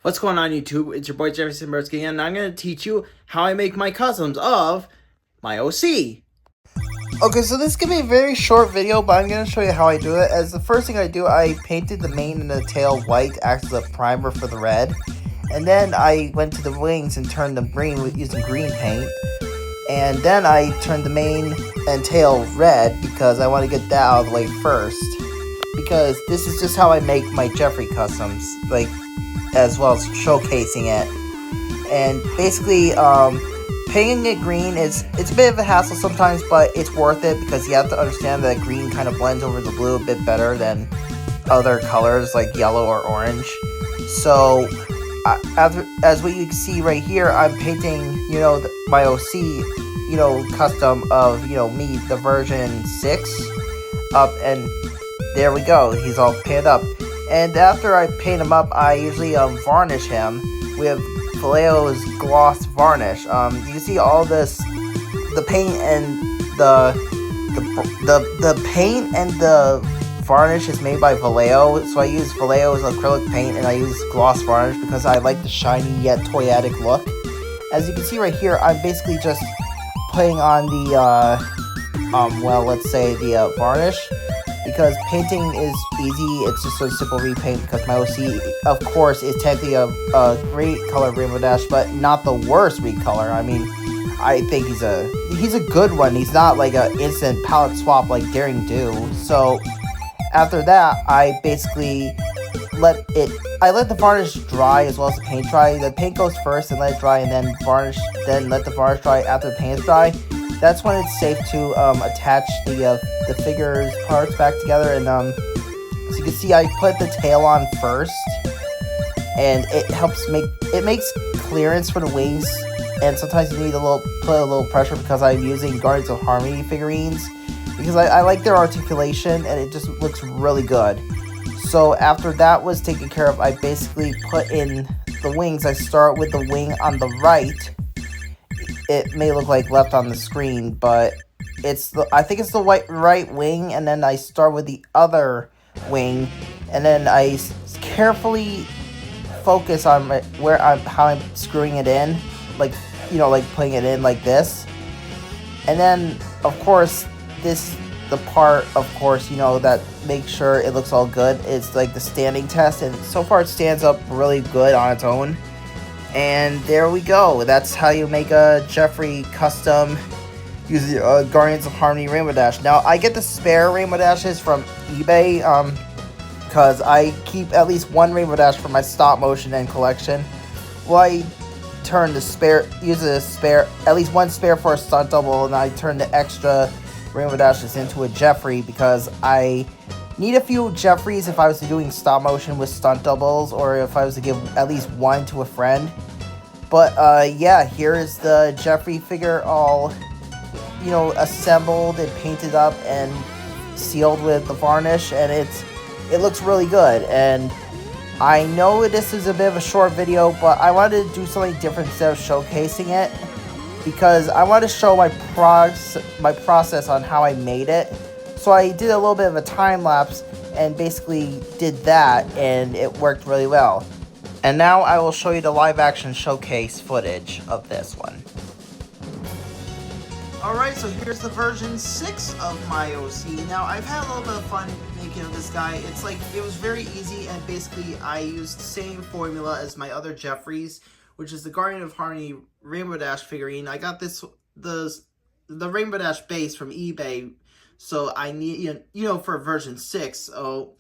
What's going on, YouTube? It's your boy Geoffrey, and I'm going to teach you how I make my customs of my OC. Okay, so this is going to be a very short video, but I'm going to show you how I do it. As the first thing I do, I painted the mane and the tail white, acts as a primer for the red. And then I went to the wings and turned them green using green paint. And then I turned the mane and tail red because I want to get that out of the way first. Because this is just how I make my Geoffrey customs, like, as well as showcasing it. And basically, painting it green it's a bit of a hassle sometimes, but it's worth it because you have to understand that green kind of blends over the blue a bit better than other colors like yellow or orange. So, as what you can see right here, I'm painting, my OC, custom of, me, the version 6, up, and there we go. He's all painted up. And after I paint him up, I usually varnish him with Vallejo's gloss varnish. You can see all this, the paint and the paint and the varnish is made by Vallejo. So I use Vallejo's acrylic paint and I use gloss varnish because I like the shiny yet toyetic look. As you can see right here, I'm basically just putting on the let's say the varnish. Because painting is easy, it's just a simple repaint because my OC, of course, is technically a great color Rainbow Dash, but not the worst recolor. I mean, I think he's a good one. He's not like an instant palette swap like Daring Do. So, after that, I basically let the varnish dry as well as the paint dry. The paint goes first and let it dry, and then let the varnish dry after the paint is dry. That's when it's safe to attach the figure's parts back together. And so you can see I put the tail on first, and it makes clearance for the wings. And sometimes you need put a little pressure because I'm using Guardians of Harmony figurines because I like their articulation and it just looks really good. So after that was taken care of, I basically put in the wings. I start with the wing on the right. It may look like left on the screen, but I think it's the right wing, and then I start with the other wing, and then I carefully focus on how I'm screwing it in, like putting it in like this. And then, of course, the part, that makes sure it looks all good. It's like the standing test, and so far it stands up really good on its own. And there we go. That's how you make a Geoffrey custom using Guardians of Harmony Rainbow Dash. Now, I get the spare Rainbow Dashes from eBay, because I keep at least one Rainbow Dash for my stop motion and collection. Well, I turn at least one spare for a stunt double, and I turn the extra Rainbow Dashes into a Geoffrey because I need a few Geoffreys if I was doing stop motion with stunt doubles, or if I was to give at least one to a friend. But yeah, here is the Geoffrey figure all, assembled and painted up and sealed with the varnish, and it looks really good. And I know this is a bit of a short video, but I wanted to do something different instead of showcasing it because I want to show my process on how I made it. So I did a little bit of a time lapse and basically did that, and it worked really well. And now I will show you the live action showcase footage of this one. Alright, so here's the version 6 of my OC. Now, I've had a little bit of fun making of this guy. It was very easy, and basically I used the same formula as my other Geoffreys, which is the Guardian of Harmony Rainbow Dash figurine. I got the Rainbow Dash base from eBay. So I need, for version 6, so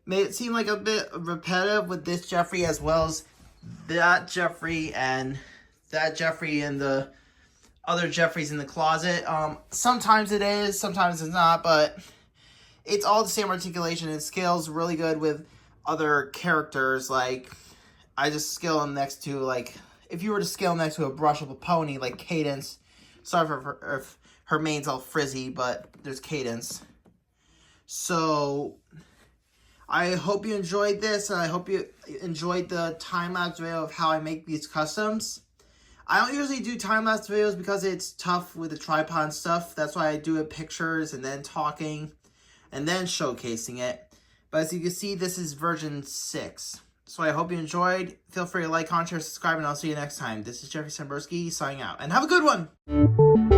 made it seem like a bit repetitive with this Geoffrey as well as that Geoffrey and the other Geoffreys in the closet. Sometimes it is, sometimes it's not, but it's all the same articulation. It scales really good with other characters. Like, I just scale them next to, like, if you were to scale next to a brush of a pony, like Cadence. Sorry for her mane's all frizzy, but there's Cadence. So, I hope you enjoyed this, and I hope you enjoyed the time-lapse video of how I make these customs. I don't usually do time-lapse videos because it's tough with the tripod and stuff. That's why I do it pictures and then talking and then showcasing it. But as you can see, this is version 6. So So I hope you enjoyed. Feel free to like, comment, share, subscribe, and I'll see you next time. This is Geoffrey Samberski signing out. And have a good one!